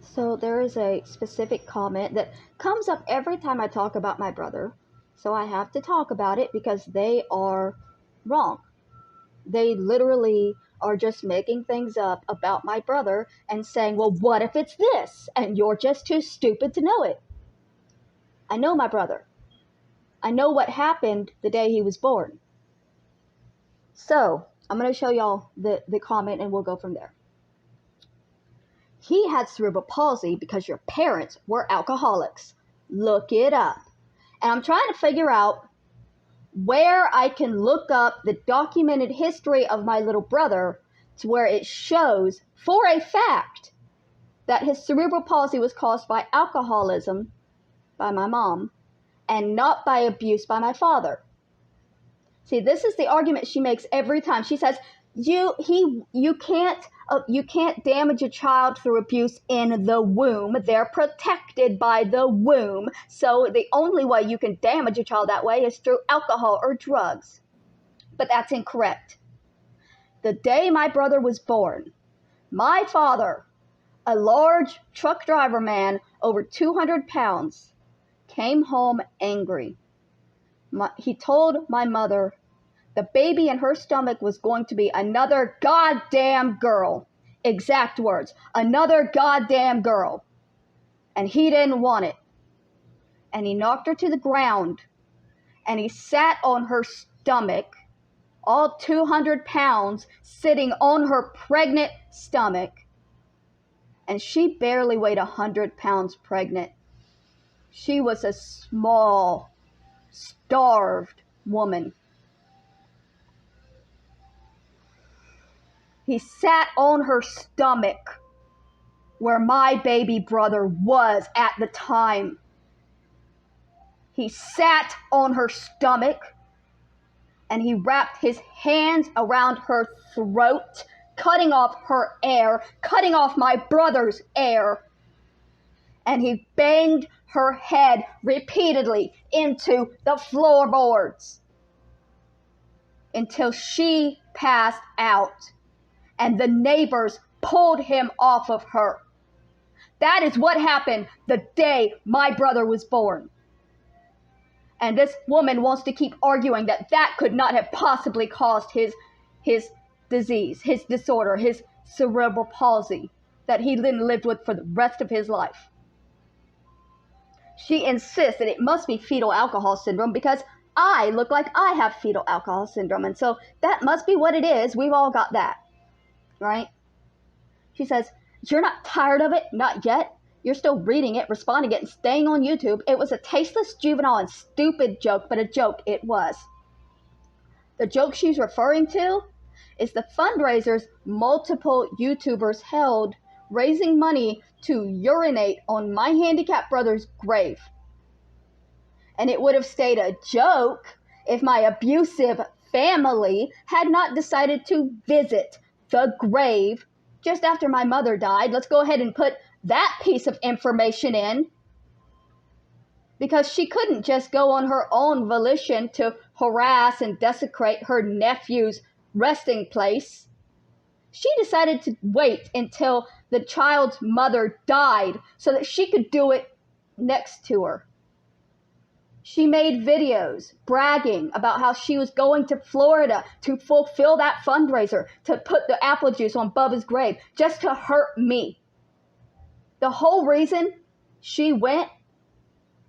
So there is a specific comment that comes up every time I talk about my brother. So I have to talk about it because they are wrong. They literally are just making things up about my brother and saying, well, what if it's this? And you're just too stupid to know it. I know my brother. I know what happened the day he was born. So I'm going to show y'all the comment and we'll go from there. He had cerebral palsy because your parents were alcoholics. Look it up. And I'm trying to figure out where I can look up the documented history of my little brother to where it shows for a fact that his cerebral palsy was caused by alcoholism by my mom and not by abuse by my father. See, this is the argument she makes every time. She says, you can't damage a child through abuse in the womb. They're protected by the womb. So the only way you can damage a child that way is through alcohol or drugs. But that's incorrect. The day my brother was born, my father, a large truck driver man over 200 pounds, came home angry. He told my mother the baby in her stomach was going to be another goddamn girl. Exact words. Another goddamn girl. And he didn't want it. And he knocked her to the ground. And he sat on her stomach, all 200 pounds, sitting on her pregnant stomach. And she barely weighed 100 pounds pregnant. She was a small, starved woman. He sat on her stomach where my baby brother was at the time. He sat on her stomach and he wrapped his hands around her throat, cutting off her air, cutting off my brother's air. And he banged her head repeatedly into the floorboards until she passed out. And the neighbors pulled him off of her. That is what happened the day my brother was born. And this woman wants to keep arguing that that could not have possibly caused his disease, his disorder, his cerebral palsy that he then lived with for the rest of his life. She insists that it must be fetal alcohol syndrome because I look like I have fetal alcohol syndrome. And so that must be what it is. We've all got that. Right? She says, you're not tired of it? Not yet. You're still reading it, responding it, and staying on YouTube. It was a tasteless, juvenile, and stupid joke, but a joke it was. The joke she's referring to is the fundraisers multiple YouTubers held raising money to urinate on my handicapped brother's grave. And it would have stayed a joke if my abusive family had not decided to visit the grave just after my mother died. Let's go ahead and put that piece of information in, because she couldn't just go on her own volition to harass and desecrate her nephew's resting place. She decided to wait until the child's mother died so that she could do it next to her. She made videos bragging about how she was going to Florida to fulfill that fundraiser, to put the apple juice on Bubba's grave, just to hurt me. The whole reason she went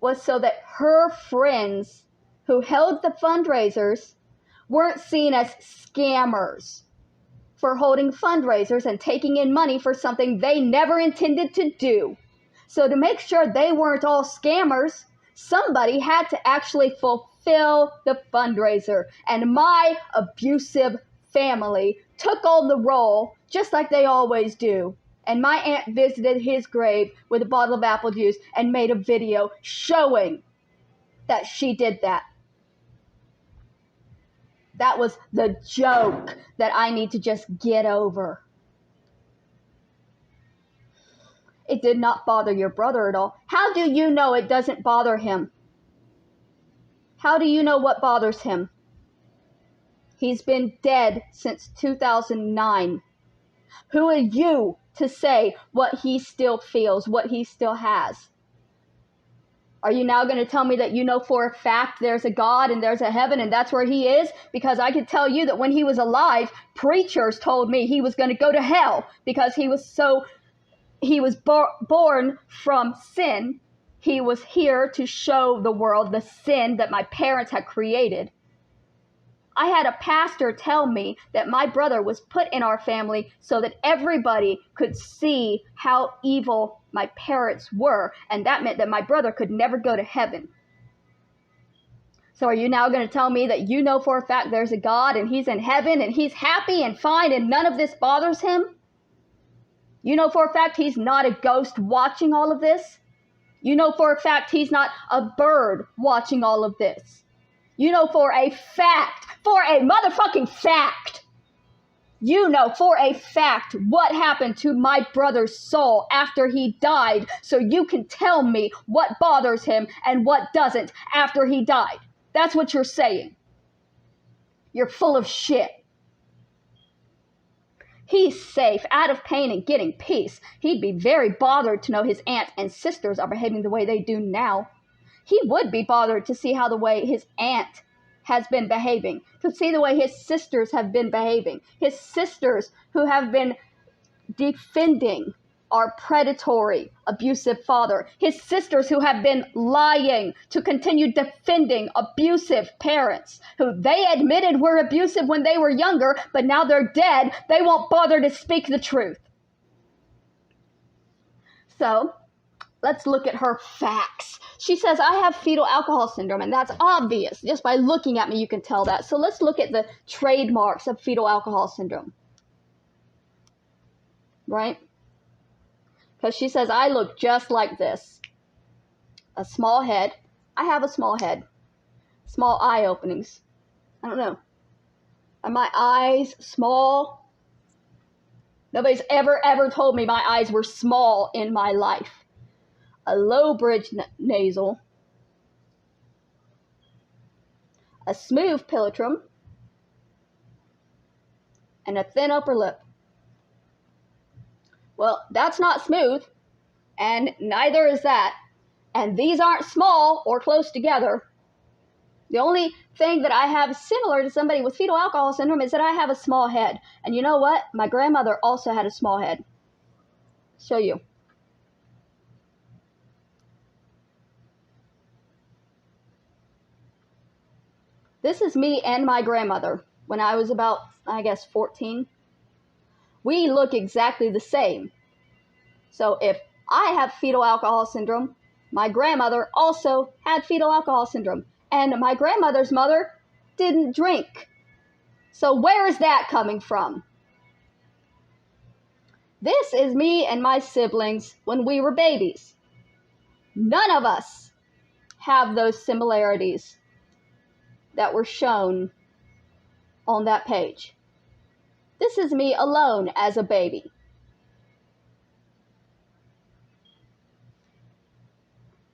was so that her friends who held the fundraisers weren't seen as scammers for holding fundraisers and taking in money for something they never intended to do. So to make sure they weren't all scammers, somebody had to actually fulfill the fundraiser. And my abusive family took on the role just like they always do. And my aunt visited his grave with a bottle of apple juice and made a video showing that she did that. That was the joke that I need to just get over. It did not bother your brother at all. How do you know it doesn't bother him? How do you know what bothers him? He's been dead since 2009. Who are you to say what he still feels, what he still has. Are you now going to tell me that you know for a fact there's a God and there's a heaven and that's where he is? Because I can tell you that when he was alive, preachers told me he was going to go to hell because he was born from sin. He was here to show the world the sin that my parents had created. I had a pastor tell me that my brother was put in our family so that everybody could see how evil my parents were, and that meant that my brother could never go to heaven. So are you now going to tell me that you know for a fact there's a God and he's in heaven and he's happy and fine and none of this bothers him? You know for a fact he's not a ghost watching all of this? You know for a fact he's not a bird watching all of this? You know for a motherfucking fact, you know for a fact what happened to my brother's soul after he died, so you can tell me what bothers him and what doesn't after he died. That's what you're saying. You're full of shit. He's safe, out of pain, and getting peace. He'd be very bothered to know his aunt and sisters are behaving the way they do now. He would be bothered to see how the way his aunt has been behaving, to see the way his sisters have been behaving. His sisters who have been defending our predatory, abusive father. His sisters who have been lying to continue defending abusive parents, who they admitted were abusive when they were younger, but now they're dead. They won't bother to speak the truth. So, let's look at her facts. She says, I have fetal alcohol syndrome, and that's obvious. Just by looking at me, you can tell that. So let's look at the trademarks of fetal alcohol syndrome. Right? Because she says, I look just like this. A small head. I have a small head. Small eye openings. I don't know. Are my eyes small? Nobody's ever told me my eyes were small in my life. A low bridge nasal, a smooth palatum, and a thin upper lip. Well, that's not smooth, and neither is that. And these aren't small or close together. The only thing that I have similar to somebody with fetal alcohol syndrome is that I have a small head. And you know what? My grandmother also had a small head. Show you. This is me and my grandmother when I was about, 14. We look exactly the same. So if I have fetal alcohol syndrome, my grandmother also had fetal alcohol syndrome. And my grandmother's mother didn't drink. So where is that coming from? This is me and my siblings when we were babies. None of us have those similarities that were shown on that page. This is me alone as a baby.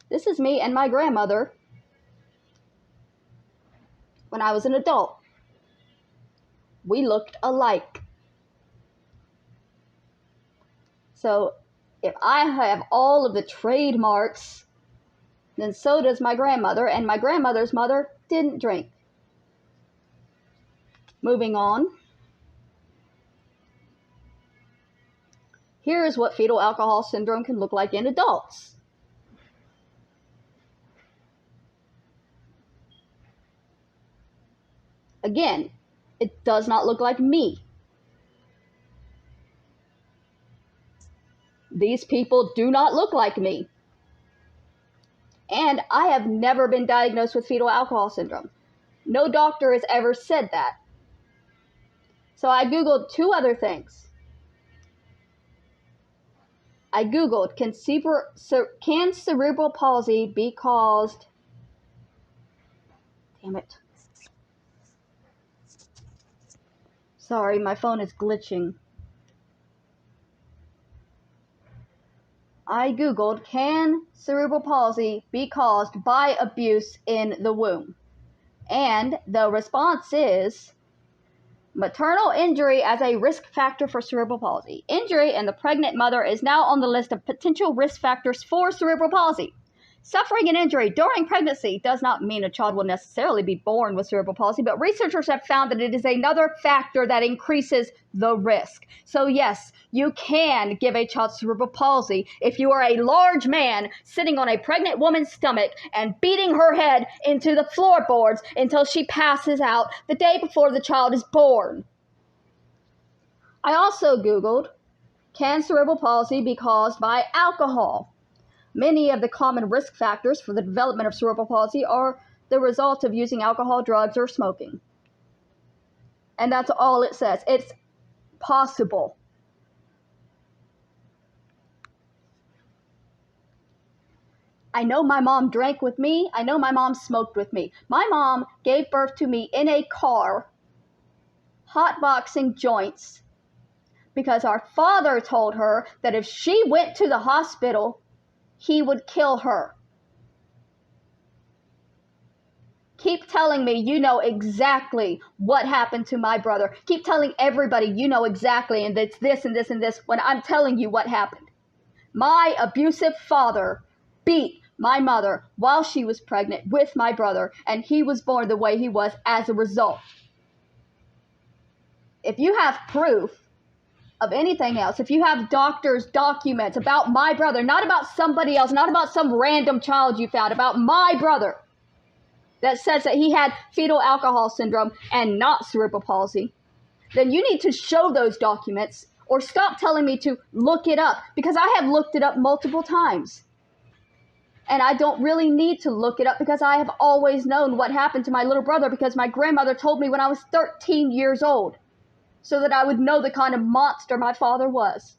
This is me and my grandmother when I was an adult. We looked alike. So if I have all of the trademarks, then so does my grandmother, and my grandmother's mother didn't drink. Moving on. Here is what fetal alcohol syndrome can look like in adults. Again, it does not look like me. These people do not look like me. And I have never been diagnosed with fetal alcohol syndrome. No doctor has ever said that. So I Googled two other things. I Googled, can cerebral palsy be caused? Damn it. Sorry, my phone is glitching. I Googled, can cerebral palsy be caused by abuse in the womb? And the response is, Maternal injury as a risk factor for cerebral palsy. Injury in the pregnant mother is now on the list of potential risk factors for cerebral palsy. Suffering an injury during pregnancy does not mean a child will necessarily be born with cerebral palsy, but researchers have found that it is another factor that increases the risk. So yes, you can give a child cerebral palsy if you are a large man sitting on a pregnant woman's stomach and beating her head into the floorboards until she passes out the day before the child is born. I also Googled, can cerebral palsy be caused by alcohol? Many of the common risk factors for the development of cerebral palsy are the result of using alcohol, drugs, or smoking. And that's all it says. It's possible. I know my mom drank with me. I know my mom smoked with me. My mom gave birth to me in a car, hotboxing joints, because our father told her that if she went to the hospital, he would kill her. Keep telling me you know exactly what happened to my brother. Keep telling everybody you know exactly, and it's this and this and this, when I'm telling you what happened. My abusive father beat my mother while she was pregnant with my brother, and he was born the way he was as a result. If you have proof of anything else, if you have doctors' documents about my brother, not about somebody else, not about some random child you found, about my brother, that says that he had fetal alcohol syndrome and not cerebral palsy, then you need to show those documents or stop telling me to look it up, because I have looked it up multiple times. And I don't really need to look it up because I have always known what happened to my little brother, because my grandmother told me when I was 13 years old, so that I would know the kind of monster my father was.